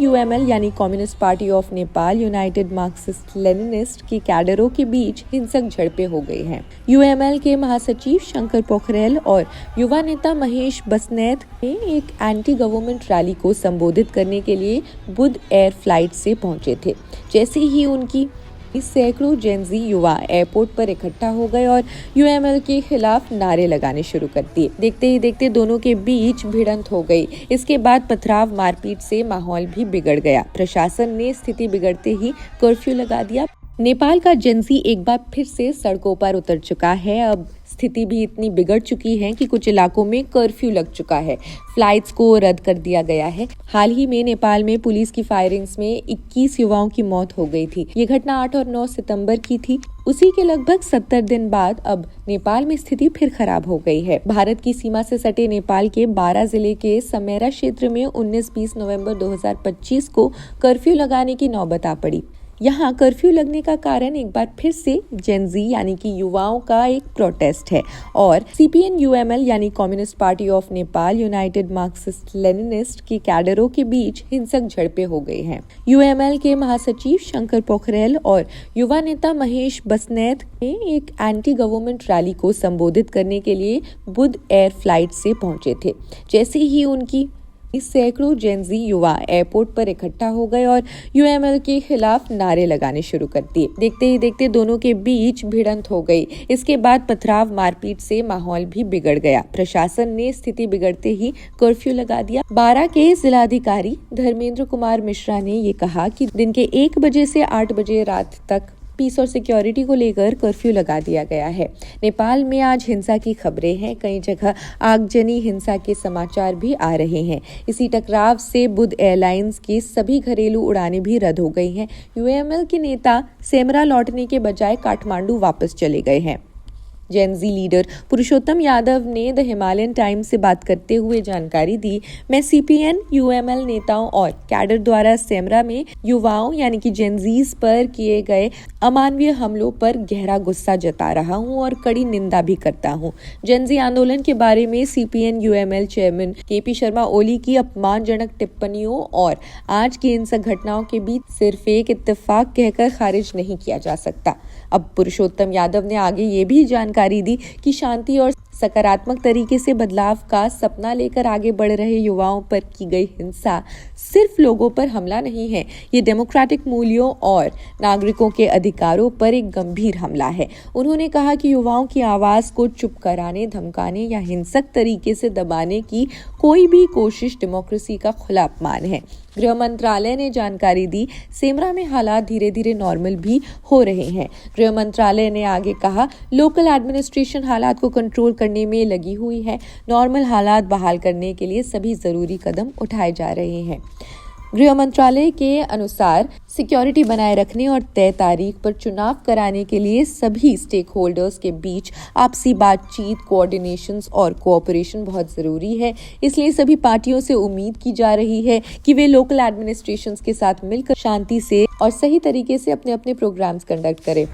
CPN-UML यानी communist party of Nepal United Marxist Leninist की कैडरों के बीच हिंसक झड़पें हो गई हैं। UML के महासचिव शंकर पोखरेल और युवा नेता महेश बस्नेत ने एक एंटी गवर्नमेंट रैली को संबोधित करने के लिए बुध एयर फ्लाइट से पहुंचे थे। जैसे ही उनकी सैकड़ों जेनजी युवा एयरपोर्ट पर इकट्ठा हो गए और UML के खिलाफ नारे लगाने शुरू कर दिए। देखते ही देखते दोनों के बीच भिड़ंत हो गई। इसके बाद पथराव मारपीट से माहौल भी बिगड़ गया। प्रशासन ने स्थिति बिगड़ते ही कर्फ्यू लगा दिया। नेपाल का जेनजी एक बार फिर से सड़कों पर उतर चुका है। अब स्थिति भी इतनी बिगड़ चुकी है कि कुछ इलाकों में कर्फ्यू लग चुका है। फ्लाइट्स को रद्द कर दिया गया है। हाल ही में नेपाल में पुलिस की फायरिंग्स में 21 युवाओं की मौत हो गई थी। ये घटना 8 और 9 सितंबर की थी। उसी के लगभग 70 दिन बाद अब नेपाल में स्थिति फिर खराब हो गई है। भारत की सीमा से सटे नेपाल के 12 जिले के समेरा क्षेत्र में 19-20 नवंबर 2025 को कर्फ्यू लगाने की नौबत आ पड़ी। यहाँ कर्फ्यू लगने का कारण एक बार फिर से जेनजी यानी कि युवाओं का एक प्रोटेस्ट है और CPN-UML यानी communist party of Nepal United Marxist Leninist की कैडरों के बीच हिंसक झड़पें हो गई हैं। UML के महासचिव शंकर पोखरेल और युवा नेता महेश बस्नेत ने एक एंटी गवर्नमेंट रैली को संबोधित करने के लिए बुध एयर फ्लाइट से पहुंचे थे। जैसे ही उनकी सैकड़ों जेनजी युवा एयरपोर्ट पर इकट्ठा हो गए और UML के खिलाफ नारे लगाने शुरू कर दिए। देखते ही देखते दोनों के बीच भिड़ंत हो गई। इसके बाद पथराव मारपीट से माहौल भी बिगड़ गया। प्रशासन ने स्थिति बिगड़ते ही कर्फ्यू लगा दिया। बारा के जिलाधिकारी धर्मेंद्र कुमार मिश्रा ने ये कहा कि दिन के 1 बजे से 8 बजे रात तक पीस और सिक्योरिटी को लेकर कर्फ्यू लगा दिया गया है। नेपाल में आज हिंसा की खबरें हैं। कई जगह आगजनी हिंसा के समाचार भी आ रहे हैं। इसी टकराव से बुध एयरलाइंस की सभी घरेलू उड़ानें भी रद्द हो गई हैं। UML के नेता सेमरा लौटने के बजाय काठमांडू वापस चले गए हैं। जेनजी लीडर पुरुषोत्तम यादव ने द हिमालयन टाइम्स से बात करते हुए जानकारी दी, मैं CPN-UML नेताओं और कैडर द्वारा सेमरा में युवाओं यानी कि जेनजीज पर किए गए अमानवीय हमलों पर गहरा गुस्सा जता रहा हूं और कड़ी निंदा भी करता हूं। जेनजी आंदोलन के बारे में CPN-UML chairman KP Sharma Oli की अपमानजनक टिप्पणियों और आज की हिंसक घटनाओं के बीच सिर्फ एक इत्तेफाक कहकर खारिज नहीं किया जा सकता। अब पुरुषोत्तम यादव ने आगे ये भी जानकारी दी कि शांति और सकारात्मक तरीके से बदलाव का सपना लेकर आगे बढ़ रहे युवाओं पर की गई हिंसा सिर्फ लोगों पर हमला नहीं है, ये डेमोक्रेटिक मूल्यों और नागरिकों के अधिकारों पर एक गंभीर हमला है। उन्होंने कहा कि युवाओं की आवाज को चुप कराने, धमकाने या हिंसक तरीके से दबाने की कोई भी कोशिश डेमोक्रेसी का खुला अपमान है। गृह मंत्रालय ने जानकारी दी, सेमरा में हालात धीरे धीरे नॉर्मल भी हो रहे हैं। गृह मंत्रालय ने आगे कहा, लोकल एडमिनिस्ट्रेशन हालात को कंट्रोल करने में लगी हुई है। नॉर्मल हालात बहाल करने के लिए सभी जरूरी कदम उठाए जा रहे हैं। गृह मंत्रालय के अनुसार सिक्योरिटी बनाए रखने और तय तारीख पर चुनाव कराने के लिए सभी स्टेक होल्डर्स के बीच आपसी बातचीत, कोऑर्डिनेशंस और कोऑपरेशन बहुत जरूरी है। इसलिए सभी पार्टियों से उम्मीद की जा रही है कि वे लोकल एडमिनिस्ट्रेशंस के साथ मिलकर शांति से और सही तरीके से अपने अपने प्रोग्राम्स कंडक्ट करें।